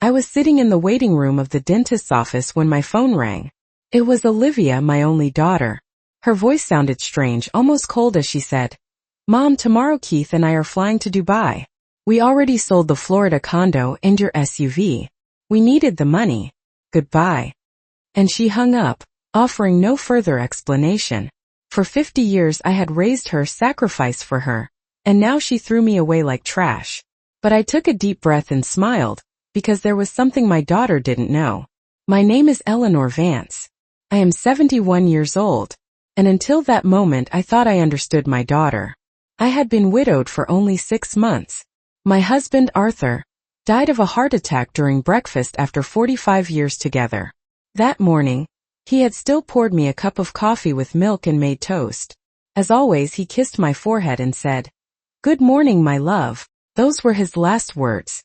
I was sitting in the waiting room of the dentist's office when my phone rang. It was Olivia, my only daughter. Her voice sounded strange, almost cold as she said, "Mom, tomorrow Keith and I are flying to Dubai. We already sold the Florida condo and your SUV. We needed the money. Goodbye." And she hung up, offering no further explanation. For 50 years I had raised her, sacrificed for her, and now she threw me away like trash. But I took a deep breath and smiled, because there was something my daughter didn't know. My name is Eleanor Vance. I am 71 years old, and until that moment I thought I understood my daughter. I had been widowed for only 6 months. My husband, Arthur, died of a heart attack during breakfast after 45 years together. That morning, he had still poured me a cup of coffee with milk and made toast. As always, he kissed my forehead and said, "Good morning, my love." Those were his last words.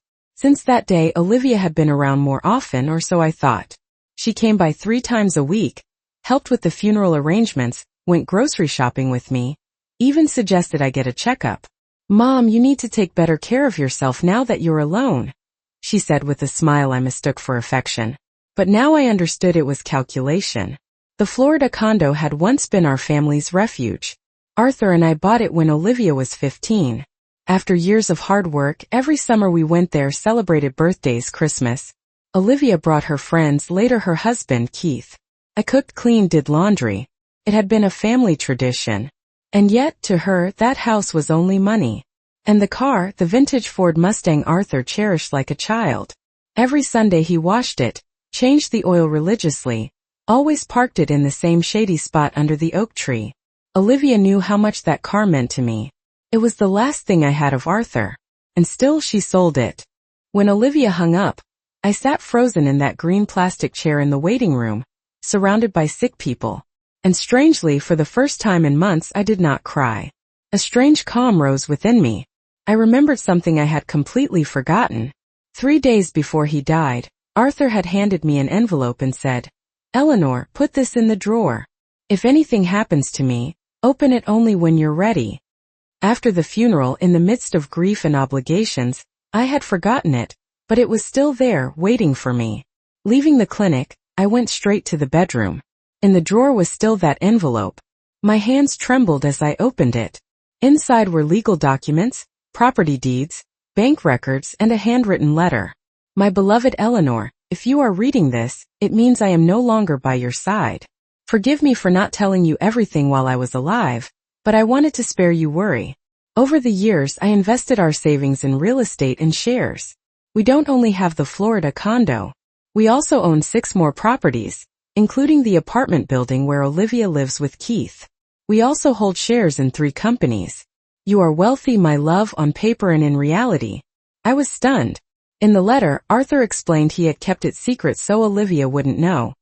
Since that day, Olivia had been around more often, or so I thought. She came by 3 times a week, helped with the funeral arrangements, went grocery shopping with me, even suggested I get a checkup. "Mom, you need to take better care of yourself now that you're alone," she said with a smile I mistook for affection. But now I understood it was calculation. The Florida condo had once been our family's refuge. Arthur and I bought it when Olivia was 15. After years of hard work, every summer we went there, celebrated birthdays, Christmas. Olivia brought her friends, later her husband, Keith. I cooked, cleaned, did laundry. It had been a family tradition. And yet, to her, that house was only money. And the car, the vintage Ford Mustang, Arthur cherished like a child. Every Sunday he washed it, changed the oil religiously, always parked it in the same shady spot under the oak tree. Olivia knew how much that car meant to me. It was the last thing I had of Arthur, and still she sold it. When Olivia hung up, I sat frozen in that green plastic chair in the waiting room, surrounded by sick people. And strangely, for the first time in months, I did not cry. A strange calm rose within me. I remembered something I had completely forgotten. 3 days before he died, Arthur had handed me an envelope and said, "Eleanor, put this in the drawer. If anything happens to me, open it only when you're ready." After the funeral, in the midst of grief and obligations, I had forgotten it, but it was still there, waiting for me. Leaving the clinic, I went straight to the bedroom. In the drawer was still that envelope. My hands trembled as I opened it. Inside were legal documents, property deeds, bank records, and a handwritten letter. "My beloved Eleanor, if you are reading this, it means I am no longer by your side. Forgive me for not telling you everything while I was alive, but I wanted to spare you worry. Over the years, I invested our savings in real estate and shares. We don't only have the Florida condo. We also own 6 more properties, including the apartment building where Olivia lives with Keith. We also hold shares in 3 companies. You are wealthy, my love, on paper and in reality." I was stunned. In the letter, Arthur explained he had kept it secret so Olivia wouldn't know,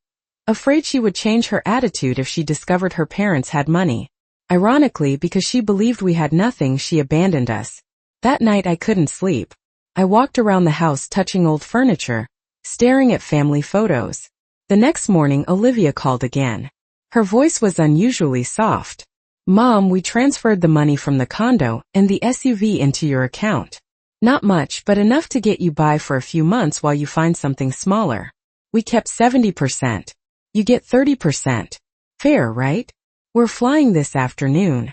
afraid she would change her attitude if she discovered her parents had money. Ironically, because she believed we had nothing, she abandoned us. That night I couldn't sleep. I walked around the house touching old furniture, staring at family photos. The next morning Olivia called again. Her voice was unusually soft. "Mom, we transferred the money from the condo and the SUV into your account. Not much, but enough to get you by for a few months while you find something smaller. We kept 70%. You get 30%. Fair, right? We're flying this afternoon.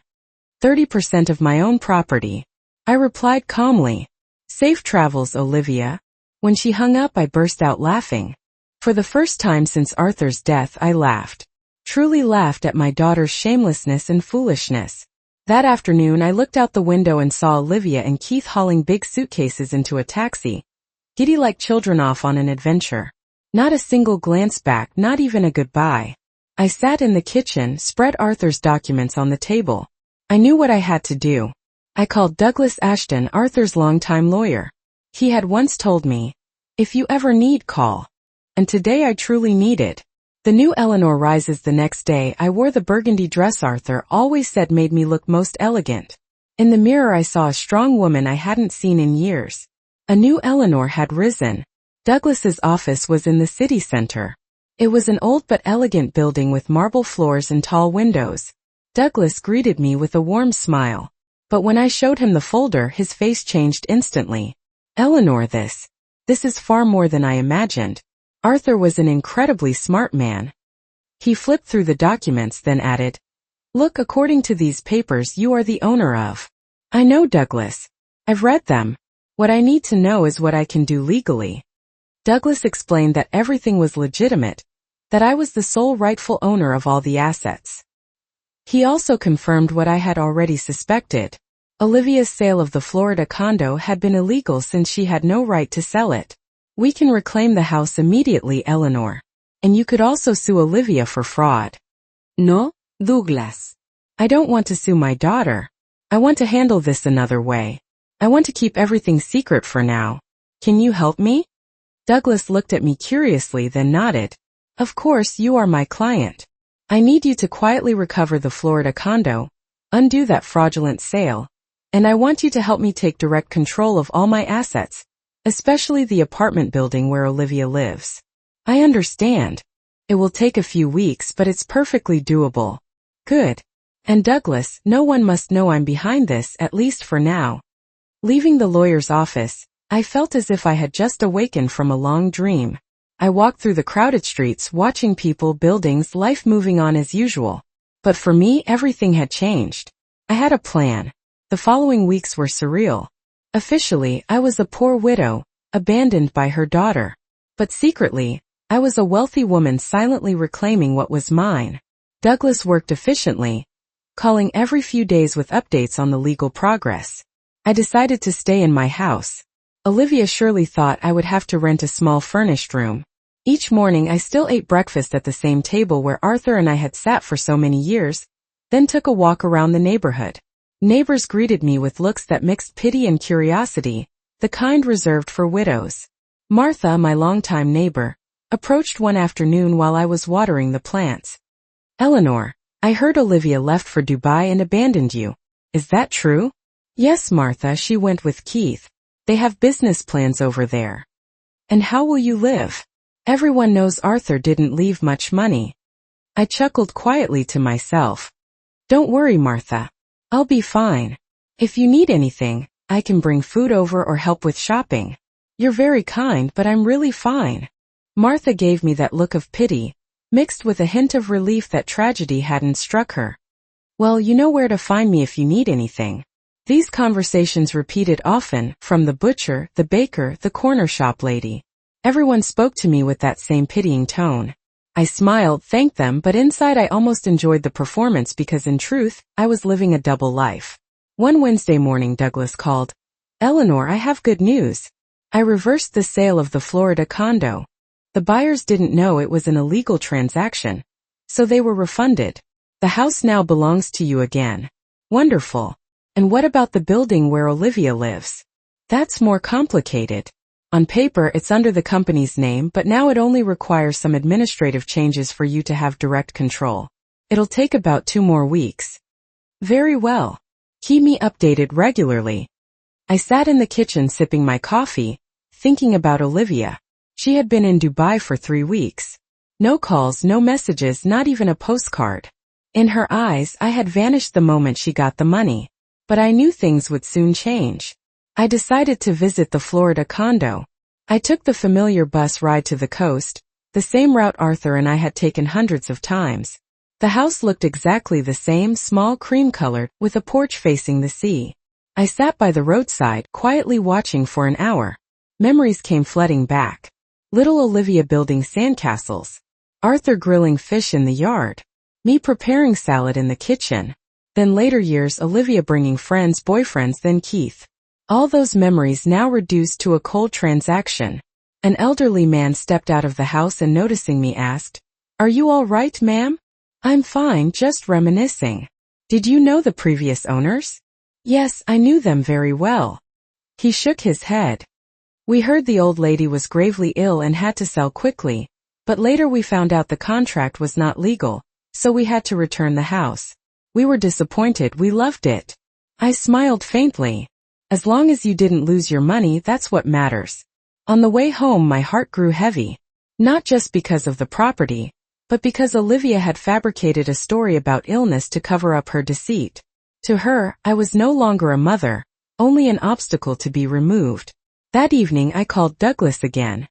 30% of my own property." I replied calmly. "Safe travels, Olivia." When she hung up, I burst out laughing. For the first time since Arthur's death, I laughed. Truly laughed at my daughter's shamelessness and foolishness. That afternoon I looked out the window and saw Olivia and Keith hauling big suitcases into a taxi, giddy like children off on an adventure. Not a single glance back, not even a goodbye. I sat in the kitchen, spread Arthur's documents on the table. I knew what I had to do. I called Douglas Ashton, Arthur's longtime lawyer. He had once told me, "If you ever need, call." And today I truly needed. The new Eleanor rises the next day. I wore the burgundy dress Arthur always said made me look most elegant. In the mirror I saw a strong woman I hadn't seen in years. A new Eleanor had risen. Douglas's office was in the city center. It was an old but elegant building with marble floors and tall windows. Douglas greeted me with a warm smile. But when I showed him the folder, his face changed instantly. "Eleanor, this This is far more than I imagined. Arthur was an incredibly smart man. He flipped through the documents, then added, "Look, according to these papers you are the owner of." "I know, Douglas. I've read them. What I need to know is what I can do legally." Douglas explained that everything was legitimate, that I was the sole rightful owner of all the assets. He also confirmed what I had already suspected. Olivia's sale of the Florida condo had been illegal since she had no right to sell it. "We can reclaim the house immediately, Eleanor. And you could also sue Olivia for fraud." "No, Douglas. I don't want to sue my daughter. I want to handle this another way. I want to keep everything secret for now. Can you help me?" Douglas looked at me curiously, then nodded. "Of course, you are my client. I need you to quietly recover the Florida condo, undo that fraudulent sale, and I want you to help me take direct control of all my assets, especially the apartment building where Olivia lives." "I understand. It will take a few weeks, but it's perfectly doable." "Good. And Douglas, no one must know I'm behind this, at least for now." Leaving the lawyer's office, I felt as if I had just awakened from a long dream. I walked through the crowded streets, watching people, buildings, life moving on as usual. But for me, everything had changed. I had a plan. The following weeks were surreal. Officially, I was a poor widow, abandoned by her daughter. But secretly, I was a wealthy woman silently reclaiming what was mine. Douglas worked efficiently, calling every few days with updates on the legal progress. I decided to stay in my house. Olivia surely thought I would have to rent a small furnished room. Each morning I still ate breakfast at the same table where Arthur and I had sat for so many years, then took a walk around the neighborhood. Neighbors greeted me with looks that mixed pity and curiosity, the kind reserved for widows. Martha, my longtime neighbor, approached one afternoon while I was watering the plants. "Eleanor, I heard Olivia left for Dubai and abandoned you. Is that true?" "Yes, Martha, she went with Keith. They have business plans over there." "And how will you live? Everyone knows Arthur didn't leave much money." I chuckled quietly to myself. "Don't worry, Martha. I'll be fine. If you need anything, I can bring food over or help with shopping." "You're very kind, but I'm really fine." Martha gave me that look of pity, mixed with a hint of relief that tragedy hadn't struck her. "Well, you know where to find me if you need anything." These conversations repeated often, from the butcher, the baker, the corner shop lady. Everyone spoke to me with that same pitying tone. I smiled, thanked them, but inside I almost enjoyed the performance because in truth, I was living a double life. One Wednesday morning Douglas called. "Eleanor, I have good news. I reversed the sale of the Florida condo. The buyers didn't know it was an illegal transaction, so they were refunded. The house now belongs to you again." "Wonderful. And what about the building where Olivia lives?" "That's more complicated. On paper it's under the company's name, but now it only requires some administrative changes for you to have direct control. It'll take about 2 more weeks." "Very well. Keep me updated regularly." I sat in the kitchen sipping my coffee, thinking about Olivia. She had been in Dubai for 3 weeks. No calls, no messages, not even a postcard. In her eyes, I had vanished the moment she got the money. But I knew things would soon change. I decided to visit the Florida condo. I took the familiar bus ride to the coast, the same route Arthur and I had taken hundreds of times. The house looked exactly the same, small, cream-colored, with a porch facing the sea. I sat by the roadside, quietly watching for an hour. Memories came flooding back. Little Olivia building sandcastles. Arthur grilling fish in the yard. Me preparing salad in the kitchen. Then later years Olivia bringing friends, boyfriends, then Keith. All those memories now reduced to a cold transaction. An elderly man stepped out of the house and noticing me asked, "Are you all right, ma'am?" "I'm fine, just reminiscing." "Did you know the previous owners?" "Yes, I knew them very well." He shook his head. "We heard the old lady was gravely ill and had to sell quickly, but later we found out the contract was not legal, so we had to return the house. We were disappointed, we loved it." I smiled faintly. "As long as you didn't lose your money, that's what matters." On the way home my heart grew heavy. Not just because of the property, but because Olivia had fabricated a story about illness to cover up her deceit. To her, I was no longer a mother, only an obstacle to be removed. That evening I called Douglas again.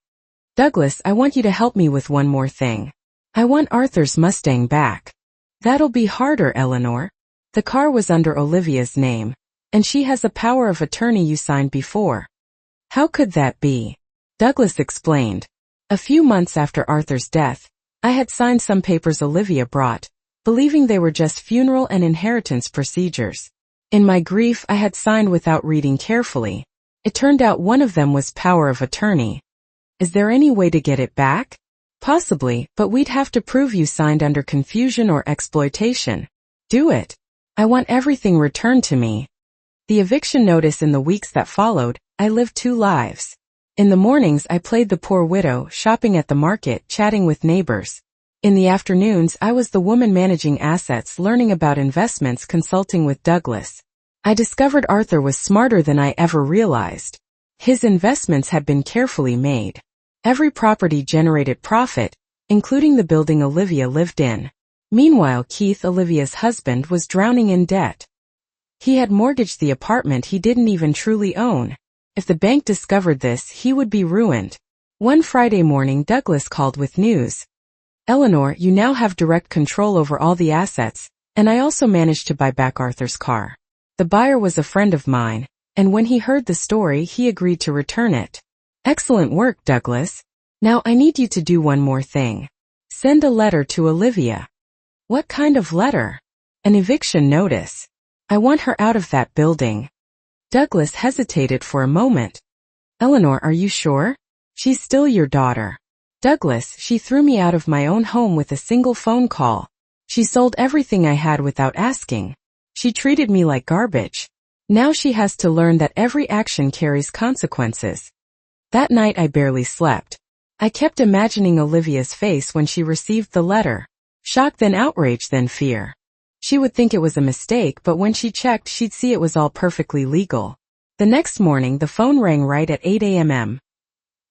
Douglas, I want you to help me with one more thing. I want Arthur's Mustang back. That'll be harder, Eleanor. The car was under Olivia's name, and she has a power of attorney you signed before. How could that be? Douglas explained. A few months after Arthur's death, I had signed some papers Olivia brought, believing they were just funeral and inheritance procedures. In my grief, I had signed without reading carefully. It turned out one of them was power of attorney. Is there any way to get it back? Possibly, but we'd have to prove you signed under confusion or exploitation. Do it. I want everything returned to me. The eviction notice. In the weeks that followed, I lived two lives. In the mornings I played the poor widow, shopping at the market, chatting with neighbors. In the afternoons I was the woman managing assets, learning about investments, consulting with Douglas. I discovered Arthur was smarter than I ever realized. His investments had been carefully made. Every property generated profit, including the building Olivia lived in. Meanwhile, Keith, Olivia's husband, was drowning in debt. He had mortgaged the apartment he didn't even truly own. If the bank discovered this, he would be ruined. One Friday morning, Douglas called with news. Eleanor, you now have direct control over all the assets, and I also managed to buy back Arthur's car. The buyer was a friend of mine, and when he heard the story, he agreed to return it. Excellent work, Douglas. Now I need you to do one more thing. Send a letter to Olivia. What kind of letter? An eviction notice. I want her out of that building. Douglas hesitated for a moment. Eleanor, are you sure? She's still your daughter. Douglas, she threw me out of my own home with a single phone call. She sold everything I had without asking. She treated me like garbage. Now she has to learn that every action carries consequences. That night I barely slept. I kept imagining Olivia's face when she received the letter. Shock, then outrage, then fear. She would think it was a mistake, but when she checked, she'd see it was all perfectly legal. The next morning, the phone rang right at 8 a.m.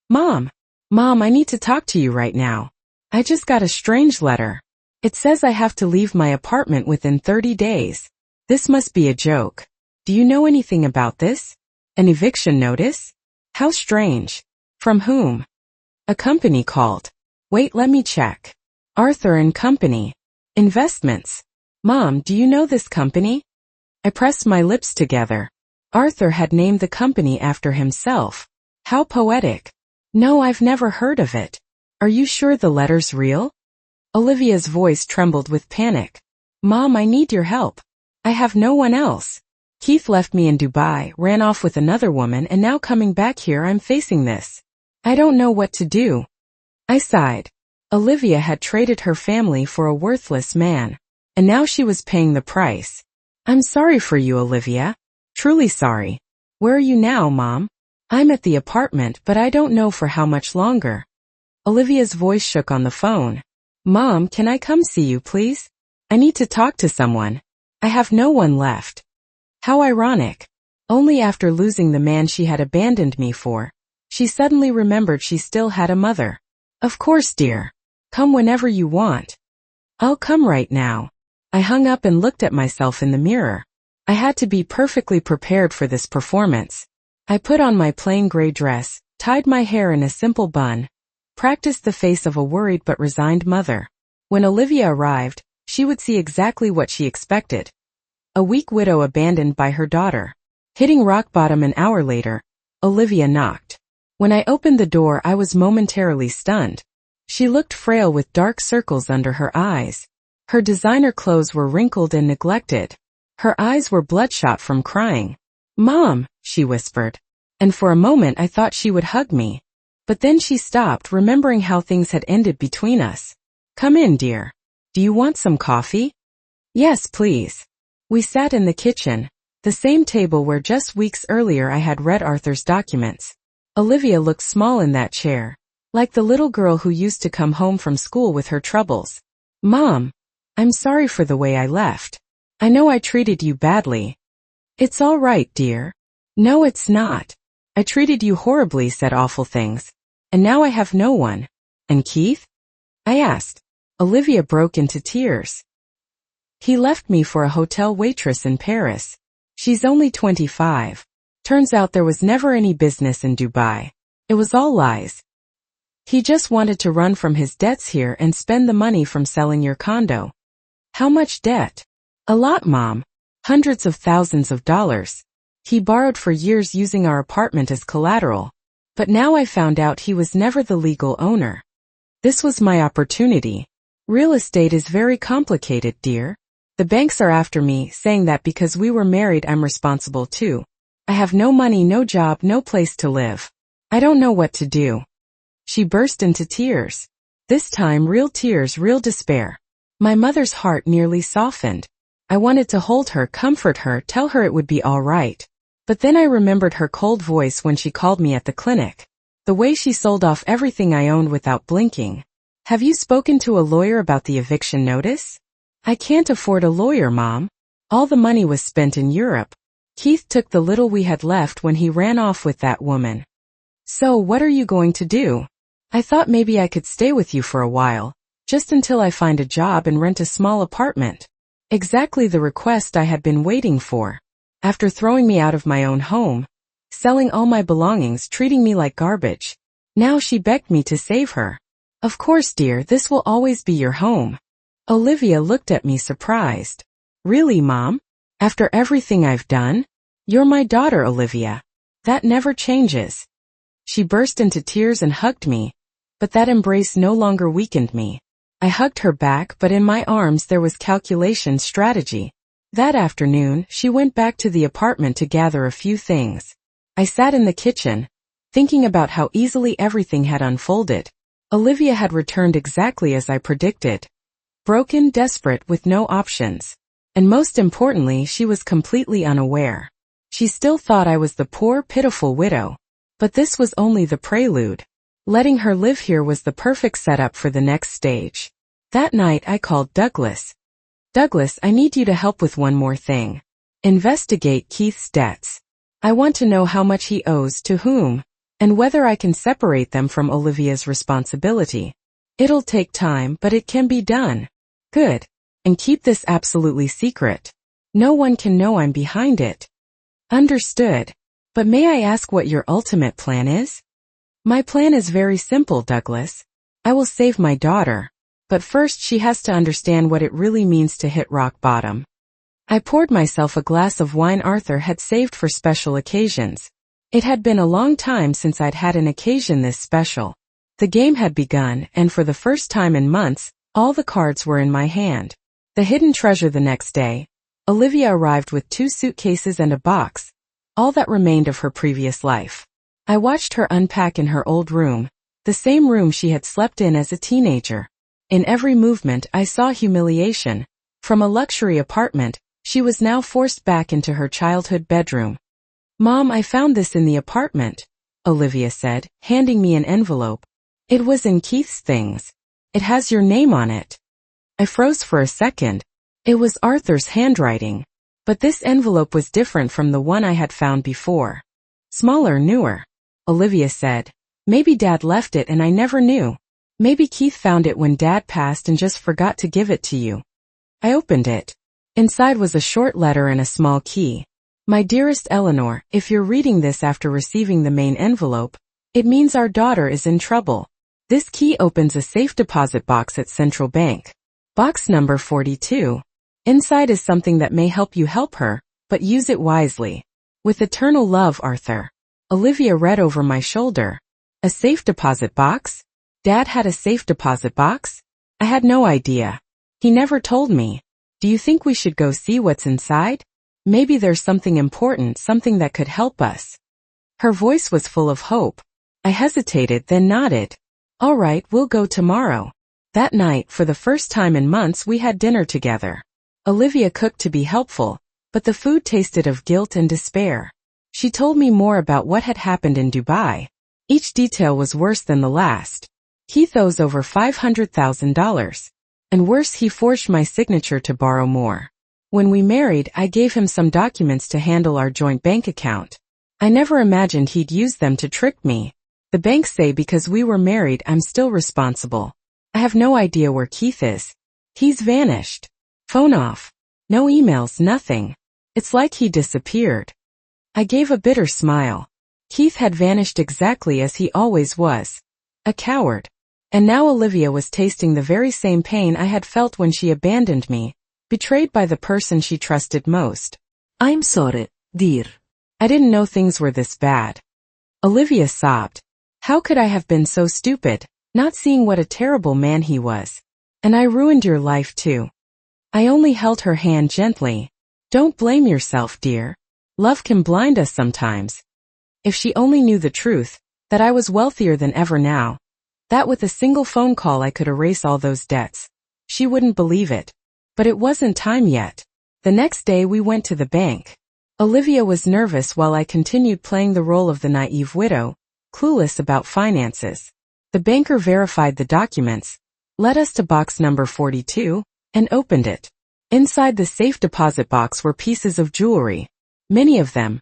Mom, I need to talk to you right now. I just got a strange letter. It says I have to leave my apartment within 30 days. This must be a joke. Do you know anything about this? An eviction notice? How strange. From whom? A company called. Wait, let me check. Arthur and Company. Investments. Mom, do you know this company? I pressed my lips together. Arthur had named the company after himself. How poetic. No, I've never heard of it. Are you sure the letter's real? Olivia's voice trembled with panic. Mom, I need your help. I have no one else. Keith left me in Dubai, ran off with another woman, and now coming back here I'm facing this. I don't know what to do. I sighed. Olivia had traded her family for a worthless man, and now she was paying the price. I'm sorry for you, Olivia. Truly sorry. Where are you now, Mom? I'm at the apartment, but I don't know for how much longer. Olivia's voice shook on the phone. Mom, can I come see you, please? I need to talk to someone. I have no one left. How ironic. Only after losing the man she had abandoned me for, she suddenly remembered she still had a mother. Of course, dear. Come whenever you want. I'll come right now. I hung up and looked at myself in the mirror. I had to be perfectly prepared for this performance. I put on my plain gray dress, tied my hair in a simple bun, practiced the face of a worried but resigned mother. When Olivia arrived, she would see exactly what she expected. A weak widow abandoned by her daughter. Hitting rock bottom an hour later, Olivia knocked. When I opened the door, I was momentarily stunned. She looked frail with dark circles under her eyes. Her designer clothes were wrinkled and neglected. Her eyes were bloodshot from crying. Mom, she whispered. And for a moment I thought she would hug me. But then she stopped, remembering how things had ended between us. Come in, dear. Do you want some coffee? Yes, please. We sat in the kitchen, the same table where just weeks earlier I had read Arthur's documents. Olivia looked small in that chair, like the little girl who used to come home from school with her troubles. Mom, I'm sorry for the way I left. I know I treated you badly. It's all right, dear. No, it's not. I treated you horribly, said awful things. And now I have no one. And Keith? I asked. Olivia broke into tears. He left me for a hotel waitress in Paris. She's only 25. Turns out there was never any business in Dubai. It was all lies. He just wanted to run from his debts here and spend the money from selling your condo. How much debt? A lot, Mom. Hundreds of thousands of dollars. He borrowed for years using our apartment as collateral. But now I found out he was never the legal owner. This was my opportunity. Real estate is very complicated, dear. The banks are after me, saying that because we were married I'm responsible too. I have no money, no job, no place to live. I don't know what to do. She burst into tears. This time real tears, real despair. My mother's heart nearly softened. I wanted to hold her, comfort her, tell her it would be all right. But then I remembered her cold voice when she called me at the clinic. The way she sold off everything I owned without blinking. Have you spoken to a lawyer about the eviction notice? I can't afford a lawyer, Mom. All the money was spent in Europe. Keith took the little we had left when he ran off with that woman. So what are you going to do? I thought maybe I could stay with you for a while, just until I find a job and rent a small apartment. Exactly the request I had been waiting for. After throwing me out of my own home, selling all my belongings, treating me like garbage. Now she begged me to save her. Of course, dear, this will always be your home. Olivia looked at me surprised. Really, Mom? After everything I've done? You're my daughter, Olivia. That never changes. She burst into tears and hugged me, but that embrace no longer weakened me. I hugged her back, but in my arms there was calculation, strategy. That afternoon, she went back to the apartment to gather a few things. I sat in the kitchen, thinking about how easily everything had unfolded. Olivia had returned exactly as I predicted. Broken, desperate, with no options. And most importantly, she was completely unaware. She still thought I was the poor, pitiful widow. But this was only the prelude. Letting her live here was the perfect setup for the next stage. That night I called Douglas. Douglas, I need you to help with one more thing. Investigate Keith's debts. I want to know how much he owes to whom, and whether I can separate them from Olivia's responsibility. It'll take time, but it can be done. Good. And keep this absolutely secret. No one can know I'm behind it. Understood. But may I ask what your ultimate plan is? My plan is very simple, Douglas. I will save my daughter. But first she has to understand what it really means to hit rock bottom. I poured myself a glass of wine Arthur had saved for special occasions. It had been a long time since I'd had an occasion this special. The game had begun, and for the first time in months, all the cards were in my hand. The hidden treasure. The next day, Olivia arrived with 2 suitcases and a box, all that remained of her previous life. I watched her unpack in her old room, the same room she had slept in as a teenager. In every movement I saw humiliation. From a luxury apartment, she was now forced back into her childhood bedroom. Mom, I found this in the apartment, Olivia said, handing me an envelope. It was in Keith's things. It has your name on it. I froze for a second. It was Arthur's handwriting. But this envelope was different from the one I had found before. Smaller, newer. Olivia said, maybe Dad left it and I never knew. Maybe Keith found it when Dad passed and just forgot to give it to you. I opened it. Inside was a short letter and a small key. My dearest Eleanor, if you're reading this after receiving the main envelope, it means our daughter is in trouble. This key opens a safe deposit box at Central Bank. Box number 42. Inside is something that may help you help her, but use it wisely. With eternal love, Arthur. Olivia read over my shoulder. A safe deposit box? Dad had a safe deposit box? I had no idea. He never told me. Do you think we should go see what's inside? Maybe there's something important, something that could help us. Her voice was full of hope. I hesitated, then nodded. All right, we'll go tomorrow. That night, for the first time in months, we had dinner together. Olivia cooked to be helpful, but the food tasted of guilt and despair. She told me more about what had happened in Dubai. Each detail was worse than the last. Keith owes over $500,000. And worse, he forged my signature to borrow more. When we married, I gave him some documents to handle our joint bank account. I never imagined he'd use them to trick me. The banks say because we were married, I'm still responsible. I have no idea where Keith is. He's vanished. Phone off. No emails, nothing. It's like he disappeared. I gave a bitter smile. Keith had vanished exactly as he always was. A coward. And now Olivia was tasting the very same pain I had felt when she abandoned me, betrayed by the person she trusted most. I'm sorry, dear. I didn't know things were this bad. Olivia sobbed. How could I have been so stupid, not seeing what a terrible man he was? And I ruined your life too. I only held her hand gently. Don't blame yourself, dear. Love can blind us sometimes. If she only knew the truth, that I was wealthier than ever now, that with a single phone call I could erase all those debts. She wouldn't believe it. But it wasn't time yet. The next day we went to the bank. Olivia was nervous while I continued playing the role of the naive widow, clueless about finances. The banker verified the documents, led us to box number 42, and opened it. Inside the safe deposit box were pieces of jewelry. Many of them.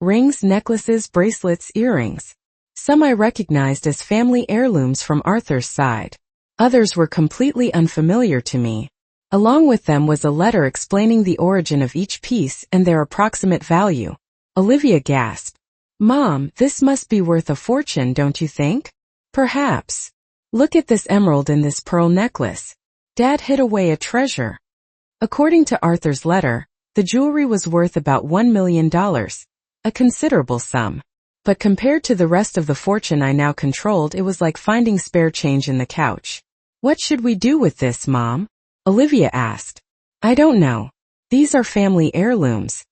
Rings, necklaces, bracelets, earrings. Some I recognized as family heirlooms from Arthur's side. Others were completely unfamiliar to me. Along with them was a letter explaining the origin of each piece and their approximate value. Olivia gasped. Mom, this must be worth a fortune, don't you think? Perhaps. Look at this emerald and this pearl necklace. Dad hid away a treasure. According to Arthur's letter, the jewelry was worth about $1 million, a considerable sum. But compared to the rest of the fortune I now controlled, it was like finding spare change in the couch. What should we do with this, Mom? Olivia asked. I don't know. These are family heirlooms.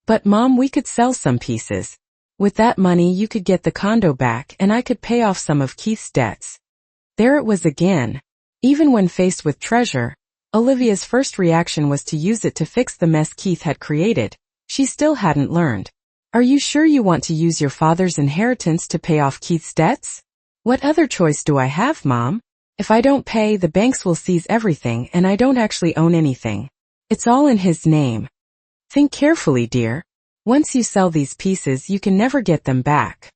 But Mom, we could sell some pieces. With that money you could get the condo back and I could pay off some of Keith's debts. There it was again. Even when faced with treasure, Olivia's first reaction was to use it to fix the mess Keith had created. She still hadn't learned. Are you sure you want to use your father's inheritance to pay off Keith's debts? What other choice do I have, Mom? If I don't pay, the banks will seize everything and I don't actually own anything. It's all in his name. Think carefully, dear. Once you sell these pieces, you can never get them back.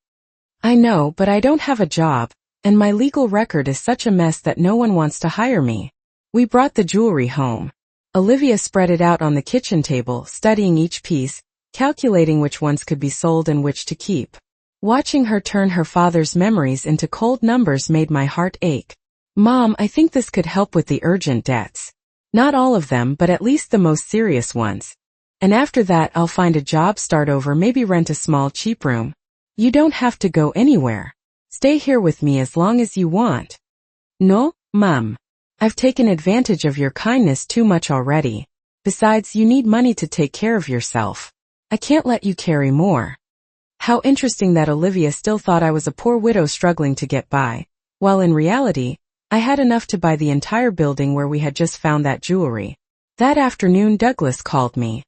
I know, but I don't have a job, and my legal record is such a mess that no one wants to hire me. We brought the jewelry home. Olivia spread it out on the kitchen table, studying each piece, calculating which ones could be sold and which to keep. Watching her turn her father's memories into cold numbers made my heart ache. Mom, I think this could help with the urgent debts. Not all of them, but at least the most serious ones. And after that I'll find a job, start over, maybe rent a small cheap room. You don't have to go anywhere. Stay here with me as long as you want. No, Mom. I've taken advantage of your kindness too much already. Besides, you need money to take care of yourself. I can't let you carry more. How interesting that Olivia still thought I was a poor widow struggling to get by, while in reality, I had enough to buy the entire building where we had just found that jewelry. That afternoon Douglas called me.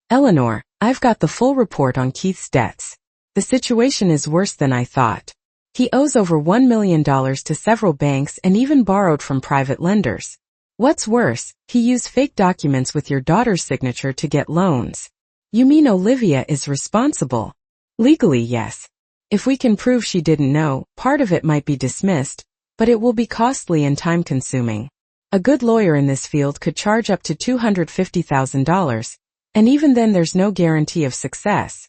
Eleanor, I've got the full report on Keith's debts. The situation is worse than I thought. He owes over $1 million to several banks and even borrowed from private lenders. What's worse, he used fake documents with your daughter's signature to get loans. You mean Olivia is responsible? Legally, yes. If we can prove she didn't know, part of it might be dismissed, but it will be costly and time-consuming. A good lawyer in this field could charge up to $250,000, and even then there's no guarantee of success.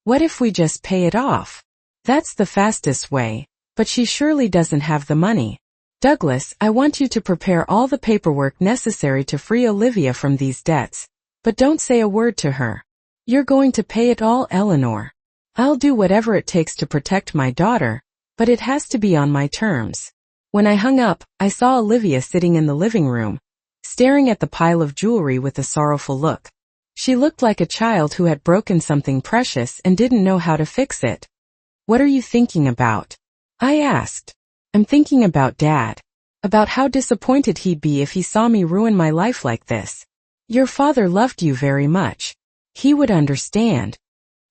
What if we just pay it off? That's the fastest way, but she surely doesn't have the money. Douglas, I want you to prepare all the paperwork necessary to free Olivia from these debts, but don't say a word to her. You're going to pay it all, Eleanor. I'll do whatever it takes to protect my daughter, but it has to be on my terms. When I hung up, I saw Olivia sitting in the living room, staring at the pile of jewelry with a sorrowful look. She looked like a child who had broken something precious and didn't know how to fix it. What are you thinking about? I asked. I'm thinking about Dad. About how disappointed he'd be if he saw me ruin my life like this. Your father loved you very much. He would understand.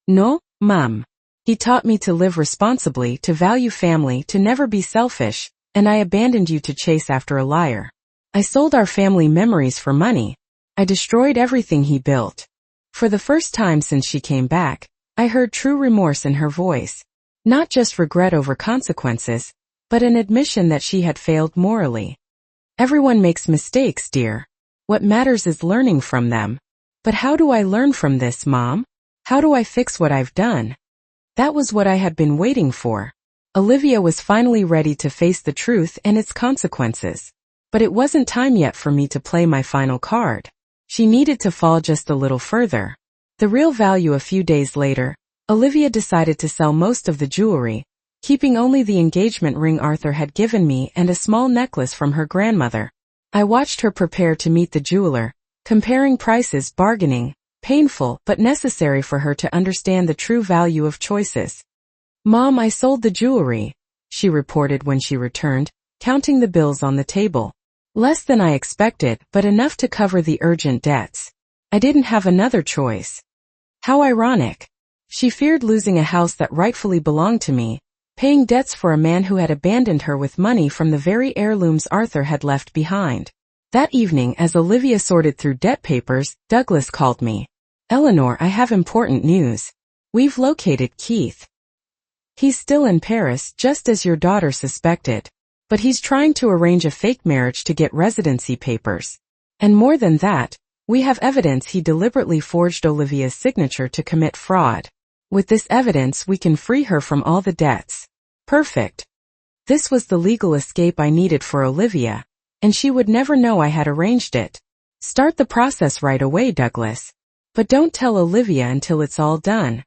No, Mom. He taught me to live responsibly, to value family, to never be selfish, and I abandoned you to chase after a liar. I sold our family memories for money. I destroyed everything he built. For the first time since she came back, I heard true remorse in her voice. Not just regret over consequences, but an admission that she had failed morally. Everyone makes mistakes, dear. What matters is learning from them. But how do I learn from this, Mom? How do I fix what I've done? That was what I had been waiting for. Olivia was finally ready to face the truth and its consequences. But it wasn't time yet for me to play my final card. She needed to fall just a little further. The real value a few days later, Olivia decided to sell most of the jewelry, keeping only the engagement ring Arthur had given me and a small necklace from her grandmother. I watched her prepare to meet the jeweler, comparing prices, bargaining, painful but necessary for her to understand the true value of choices. "Mom, I sold the jewelry," she reported when she returned, counting the bills on the table. "Less than I expected, but enough to cover the urgent debts. I didn't have another choice." How ironic. She feared losing a house that rightfully belonged to me, paying debts for a man who had abandoned her with money from the very heirlooms Arthur had left behind. That evening, as Olivia sorted through debt papers, Douglas called me. "Eleanor, I have important news. We've located Keith. He's still in Paris, just as your daughter suspected. But he's trying to arrange a fake marriage to get residency papers. And more than that, we have evidence he deliberately forged Olivia's signature to commit fraud. With this evidence, we can free her from all the debts." Perfect. This was the legal escape I needed for Olivia, and she would never know I had arranged it. "Start the process right away, Douglas. But don't tell Olivia until it's all done."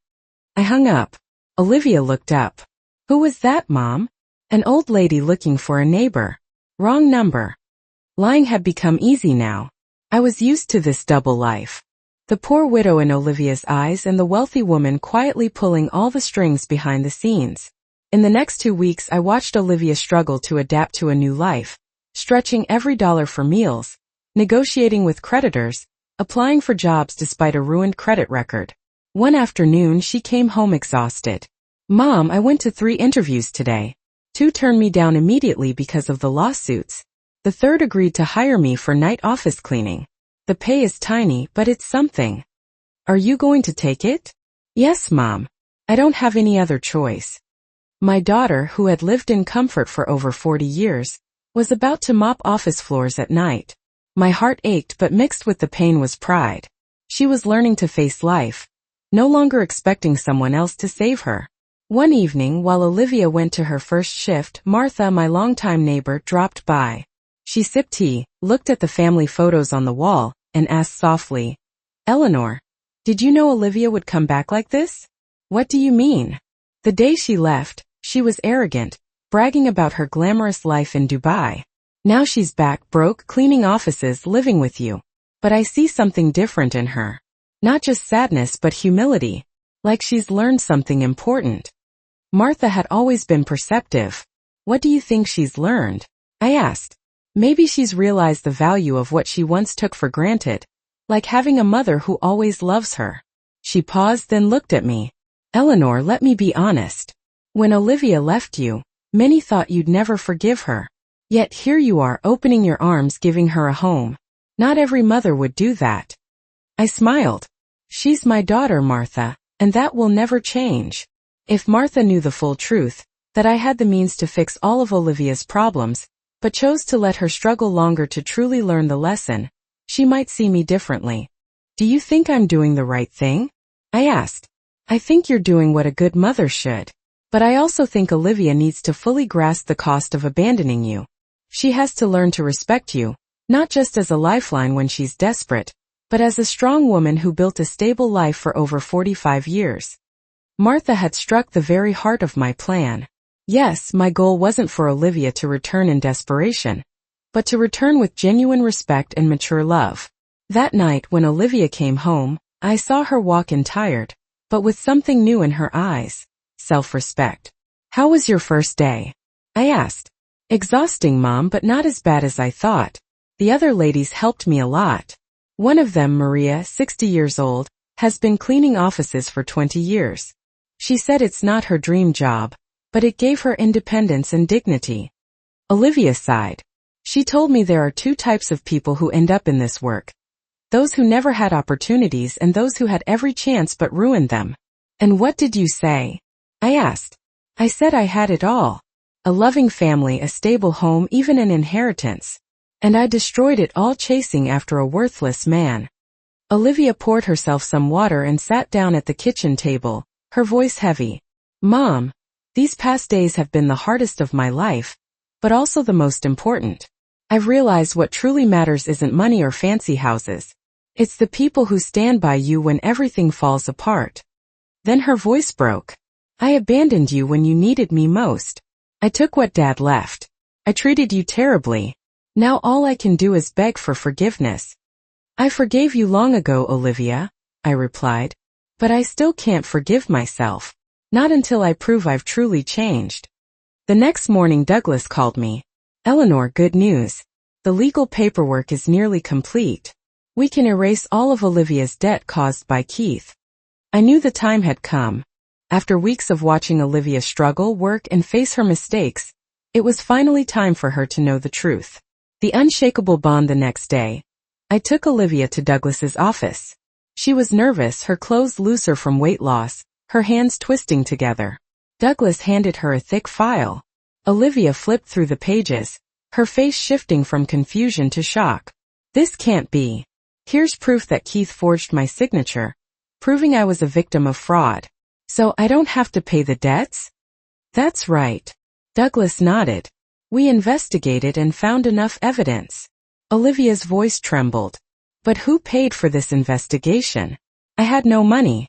I hung up. Olivia looked up. "Who was that, Mom?" "An old lady looking for a neighbor." Wrong number. Lying had become easy now. I was used to this double life. The poor widow in Olivia's eyes and the wealthy woman quietly pulling all the strings behind the scenes. In the next 2 weeks I watched Olivia struggle to adapt to a new life, stretching every dollar for meals, negotiating with creditors, applying for jobs despite a ruined credit record. One afternoon she came home exhausted. "Mom, I went to 3 interviews today. 2 turned me down immediately because of the lawsuits. The 3rd agreed to hire me for night office cleaning. The pay is tiny, but it's something. Are you going to take it?" "Yes, Mom. I don't have any other choice." My daughter, who had lived in comfort for over 40 years, was about to mop office floors at night. My heart ached, but mixed with the pain was pride. She was learning to face life, no longer expecting someone else to save her. One evening, while Olivia went to her first shift, Martha, my longtime neighbor, dropped by. She sipped tea, looked at the family photos on the wall, and asked softly, "Eleanor, did you know Olivia would come back like this?" "What do you mean?" "The day she left, she was arrogant, bragging about her glamorous life in Dubai. Now she's back, broke, cleaning offices, living with you. But I see something different in her. Not just sadness but humility, like she's learned something important." Martha had always been perceptive. "What do you think she's learned?" I asked. "Maybe she's realized the value of what she once took for granted, like having a mother who always loves her." She paused, then looked at me. "Eleanor, let me be honest. When Olivia left you, many thought you'd never forgive her. Yet here you are, opening your arms, giving her a home. Not every mother would do that." I smiled. "She's my daughter, Martha, and that will never change." If Martha knew the full truth, that I had the means to fix all of Olivia's problems, but chose to let her struggle longer to truly learn the lesson, she might see me differently. "Do you think I'm doing the right thing?" I asked. "I think you're doing what a good mother should. But I also think Olivia needs to fully grasp the cost of abandoning you. She has to learn to respect you, not just as a lifeline when she's desperate, but as a strong woman who built a stable life for over 45 years. Martha had struck the very heart of my plan. Yes, my goal wasn't for Olivia to return in desperation, but to return with genuine respect and mature love. That night when Olivia came home, I saw her walk in tired, but with something new in her eyes, self-respect. "How was your first day?" I asked. "Exhausting, Mom, but not as bad as I thought. The other ladies helped me a lot. One of them, Maria, 60 years old, has been cleaning offices for 20 years. She said it's not her dream job, but it gave her independence and dignity." Olivia sighed. She told me there are 2 types of people who end up in this work. Those who never had opportunities and those who had every chance but ruined them. "And what did you say?" I asked. I said I had it all. A loving family, a stable home, even an inheritance. And I destroyed it all chasing after a worthless man. Olivia poured herself some water and sat down at the kitchen table, her voice heavy. Mom, these past days have been the hardest of my life, but also the most important. I've realized what truly matters isn't money or fancy houses. It's the people who stand by you when everything falls apart. Then her voice broke. I abandoned you when you needed me most. I took what Dad left. I treated you terribly. Now all I can do is beg for forgiveness. I forgave you long ago, Olivia, I replied. But I still can't forgive myself. Not until I prove I've truly changed. The next morning Douglas called me. Eleanor, good news. The legal paperwork is nearly complete. We can erase all of Olivia's debt caused by Keith. I knew the time had come. After weeks of watching Olivia struggle, work, and face her mistakes, it was finally time for her to know the truth. The unshakable bond the next day. I took Olivia to Douglas's office. She was nervous, her clothes looser from weight loss, her hands twisting together. Douglas handed her a thick file. Olivia flipped through the pages, her face shifting from confusion to shock. This can't be. Here's proof that Keith forged my signature, proving I was a victim of fraud. So I don't have to pay the debts? That's right. Douglas nodded. We investigated and found enough evidence. Olivia's voice trembled. But who paid for this investigation? I had no money.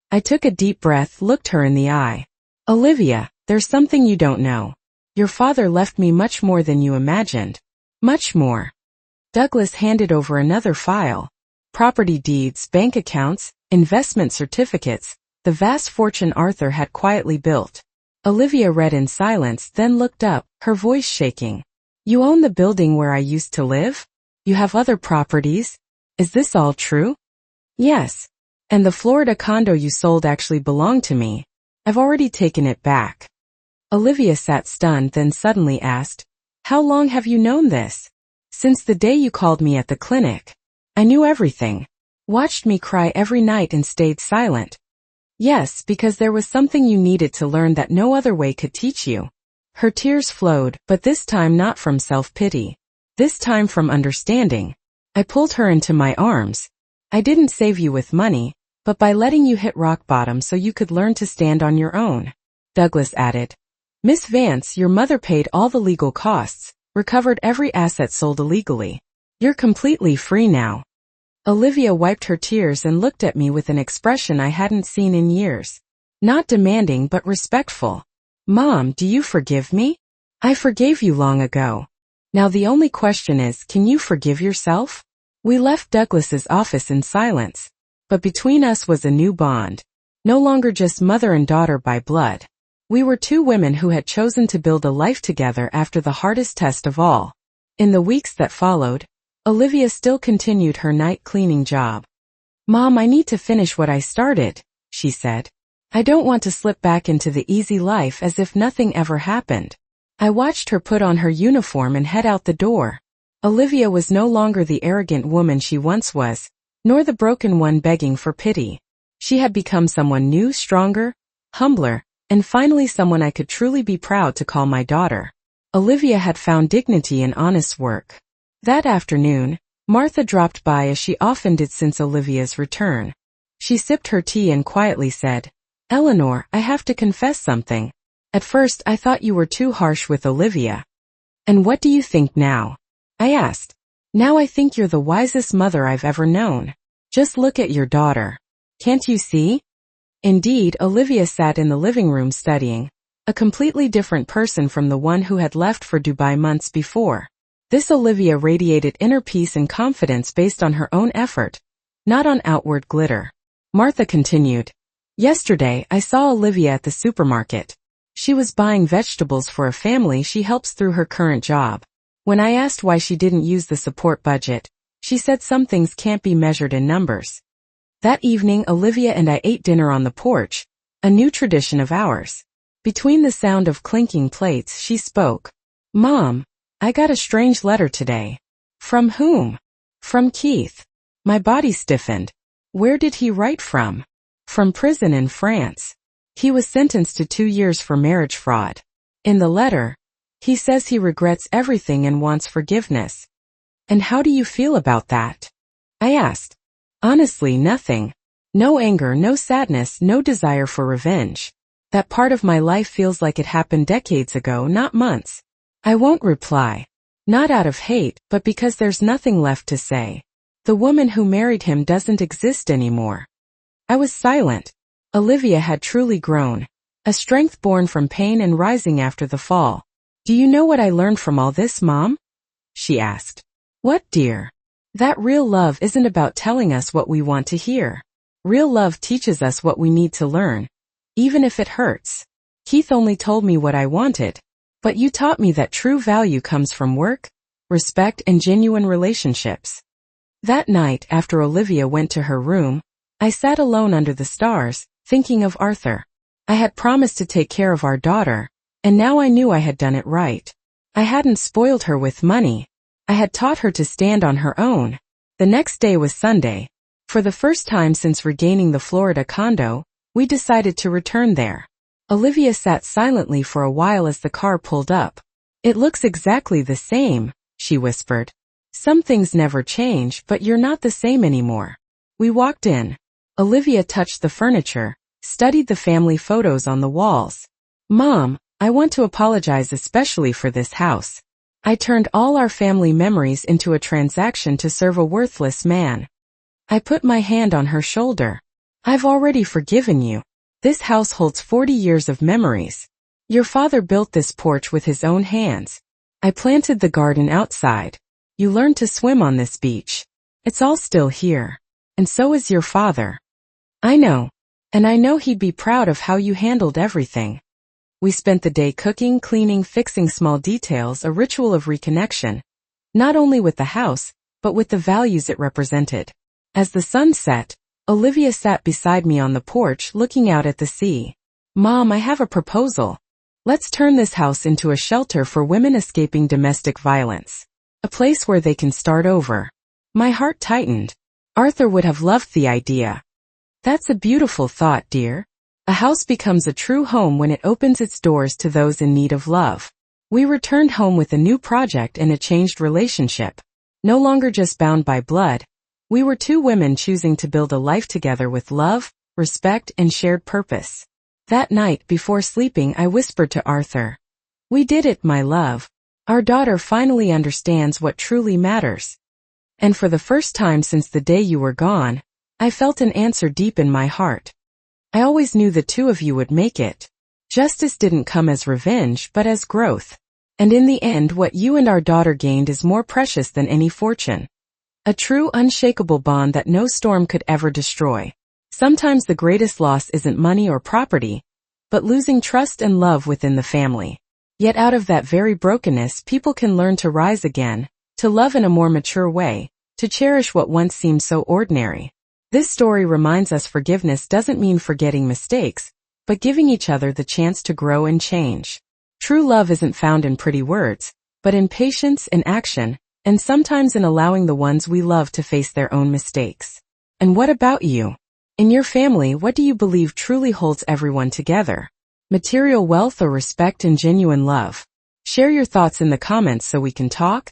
I took a deep breath, looked her in the eye. Olivia, there's something you don't know. Your father left me much more than you imagined. Much more. Douglas handed over another file. Property deeds, bank accounts, investment certificates, the vast fortune Arthur had quietly built. Olivia read in silence, then looked up, her voice shaking. You own the building where I used to live? You have other properties? Is this all true? Yes. And the Florida condo you sold actually belonged to me. I've already taken it back. Olivia sat stunned, then suddenly asked, How long have you known this? Since the day you called me at the clinic. I knew everything. Watched me cry every night and stayed silent. Yes, because there was something you needed to learn that no other way could teach you. Her tears flowed, but this time not from self-pity. This time from understanding. I pulled her into my arms. I didn't save you with money, but by letting you hit rock bottom so you could learn to stand on your own. Douglas added. Miss Vance, your mother paid all the legal costs, recovered every asset sold illegally. You're completely free now. Olivia wiped her tears and looked at me with an expression I hadn't seen in years. Not demanding but respectful. Mom, do you forgive me? I forgave you long ago. Now the only question is, can you forgive yourself? We left Douglas's office in silence. But between us was a new bond. No longer just mother and daughter by blood. We were two women who had chosen to build a life together after the hardest test of all. In the weeks that followed, Olivia still continued her night cleaning job. Mom, I need to finish what I started, she said. I don't want to slip back into the easy life as if nothing ever happened. I watched her put on her uniform and head out the door. Olivia was no longer the arrogant woman she once was, nor the broken one begging for pity. She had become someone new, stronger, humbler, and finally someone I could truly be proud to call my daughter. Olivia had found dignity in honest work. That afternoon, Martha dropped by as she often did since Olivia's return. She sipped her tea and quietly said, Eleanor, I have to confess something. At first I thought you were too harsh with Olivia. And what do you think now? I asked. Now I think you're the wisest mother I've ever known. Just look at your daughter. Can't you see? Indeed, Olivia sat in the living room studying, a completely different person from the one who had left for Dubai months before. This Olivia radiated inner peace and confidence based on her own effort, not on outward glitter. Martha continued. Yesterday, I saw Olivia at the supermarket. She was buying vegetables for a family she helps through her current job. When I asked why she didn't use the support budget, she said some things can't be measured in numbers. That evening, Olivia and I ate dinner on the porch, a new tradition of ours. Between the sound of clinking plates, she spoke. Mom, I got a strange letter today. From whom? From Keith. My body stiffened. Where did he write from? From prison in France. He was sentenced to 2 years for marriage fraud. In the letter, he says he regrets everything and wants forgiveness. And how do you feel about that? I asked. Honestly, nothing. No anger, no sadness, no desire for revenge. That part of my life feels like it happened decades ago, not months. I won't reply. Not out of hate, but because there's nothing left to say. The woman who married him doesn't exist anymore. I was silent. Olivia had truly grown. A strength born from pain and rising after the fall. Do you know what I learned from all this, Mom? She asked. What, dear? That real love isn't about telling us what we want to hear. Real love teaches us what we need to learn, even if it hurts. Keith only told me what I wanted, but you taught me that true value comes from work, respect, and genuine relationships. That night, after Olivia went to her room, I sat alone under the stars, thinking of Arthur. I had promised to take care of our daughter, and now I knew I had done it right. I hadn't spoiled her with money. I had taught her to stand on her own. The next day was Sunday. For the first time since regaining the Florida condo, we decided to return there. Olivia sat silently for a while as the car pulled up. It looks exactly the same, she whispered. Some things never change, but you're not the same anymore. We walked in. Olivia touched the furniture, studied the family photos on the walls. Mom, I want to apologize especially for this house. I turned all our family memories into a transaction to serve a worthless man. I put my hand on her shoulder. I've already forgiven you. This house holds 40 years of memories. Your father built this porch with his own hands. I planted the garden outside. You learned to swim on this beach. It's all still here. And so is your father. I know. And I know he'd be proud of how you handled everything. We spent the day cooking, cleaning, fixing small details, a ritual of reconnection, not only with the house, but with the values it represented. As the sun set, Olivia sat beside me on the porch looking out at the sea. Mom, I have a proposal. Let's turn this house into a shelter for women escaping domestic violence. A place where they can start over. My heart tightened. Arthur would have loved the idea. That's a beautiful thought, dear. A house becomes a true home when it opens its doors to those in need of love. We returned home with a new project and a changed relationship. No longer just bound by blood. We were two women choosing to build a life together with love, respect, and shared purpose. That night, before sleeping, I whispered to Arthur, "We did it, my love. Our daughter finally understands what truly matters." And for the first time since the day you were gone, I felt an answer deep in my heart. I always knew the two of you would make it. Justice didn't come as revenge, but as growth. And in the end, what you and our daughter gained is more precious than any fortune. A true, unshakable bond that no storm could ever destroy. Sometimes the greatest loss isn't money or property, but losing trust and love within the family. Yet out of that very brokenness, people can learn to rise again, to love in a more mature way, to cherish what once seemed so ordinary. This story reminds us forgiveness doesn't mean forgetting mistakes, but giving each other the chance to grow and change. True love isn't found in pretty words, but in patience, in action, and sometimes in allowing the ones we love to face their own mistakes. And what about you? In your family, what do you believe truly holds everyone together? Material wealth or respect and genuine love? Share your thoughts in the comments so we can talk,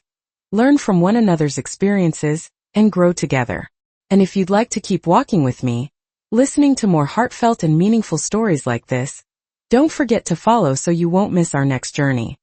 learn from one another's experiences, and grow together. And if you'd like to keep walking with me, listening to more heartfelt and meaningful stories like this, don't forget to follow so you won't miss our next journey.